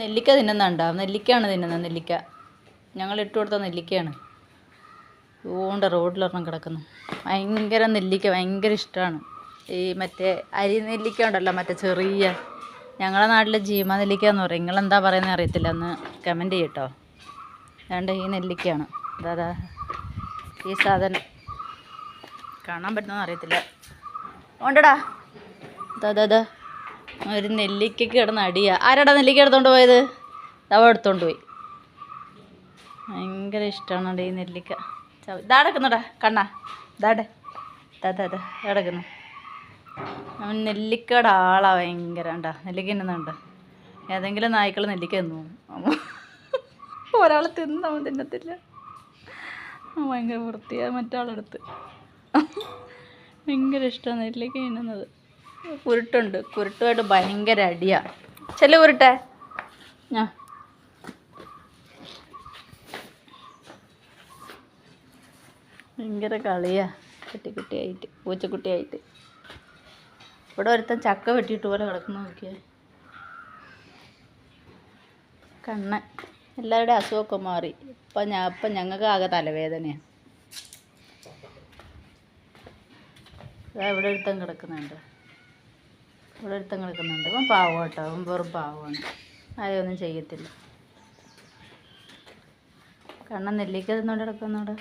നെല്ലിക്ക തിന്നുന്നുണ്ടോ? നെല്ലിക്കയാണ് തിന്നുന്നത്. നെല്ലിക്ക ഞങ്ങൾ ഇട്ട് കൊടുത്ത നെല്ലിക്കയാണ്. ഓണ്ട റോഡിലൊരെണ്ണം കിടക്കുന്നു. ഭയങ്കര നെല്ലിക്ക ഭയങ്കര ഇഷ്ടമാണ്. ഈ മറ്റേ അരി നെല്ലിക്ക ഉണ്ടല്ലോ, മറ്റേ ചെറിയ, ഞങ്ങളുടെ നാട്ടിൽ ജീമ നെല്ലിക്ക എന്ന് പറയും. നിങ്ങളെന്താ പറയുന്നത് അറിയത്തില്ല, ഒന്ന് കമൻറ്റ് ചെയ്യട്ടോ. അതുകൊണ്ട് ഈ നെല്ലിക്കയാണ്. അതാ ഈ സാധനം കാണാൻ പറ്റുന്നതെന്ന് അറിയത്തില്ല. ഉണ്ടടാ, അതാ ഒരു നെല്ലിക്കയ്ക്ക് കിടന്ന് അടിയാ. ആരാടാ നെല്ലിക്ക എടുത്തോണ്ട് പോയത്? അവ എടുത്തോണ്ട് പോയി. ഭയങ്കര ഇഷ്ടമാണ് ഈ നെല്ലിക്ക. ഇതാ കിടക്കുന്നുടാ കണ്ണാ, ഇതാടെ അതാ കിടക്കുന്നു. അവൻ നെല്ലിക്കയുടെ ആളാ ഭയങ്കര. ഉണ്ടാ നെല്ലിക്ക തിന്നുന്നുണ്ട്. ഏതെങ്കിലും നായ്ക്കൾ നെല്ലിക്ക തിന്നു. ഒരാൾ തിന്നവൻ തിന്നത്തില്ല. ഭയങ്കര വൃത്തിയാ മറ്റാളെടുത്ത്. ഭയങ്കര ഇഷ്ടമാണ് നെല്ലിക്ക തിന്നുന്നത്. കുരുട്ടുണ്ട്, കുരുട്ടുമായിട്ട് ഭയങ്കര അടിയാ. ചെല്ലു കുരുട്ടെ. ഞാൻ ഭയങ്കര കളിയാ കുട്ടിയായിട്ട്, പൂച്ചക്കുട്ടിയായിട്ട്. ഇവിടെ ഒരുത്തൻ ചക്ക വെട്ടിയിട്ട് പോലെ കിടക്കുന്നു. നോക്കിയാൽ കണ്ണൻ. എല്ലാവരുടെയും അസുഖമൊക്കെ മാറി. ഇപ്പം ഞങ്ങൾക്ക് ആകെ തലവേദനയാണ്. ഇവിടെ ഒരുത്തൻ കിടക്കുന്നുണ്ട്. ഇവൻ പാവം കേട്ടോ, അവൻ വെറും പാവമാണ്. ആരെയൊന്നും ചെയ്യത്തില്ല. കണ്ണൻ നെല്ലിക്ക തിന്നോണ്ട് കിടക്കുന്നവിടെ.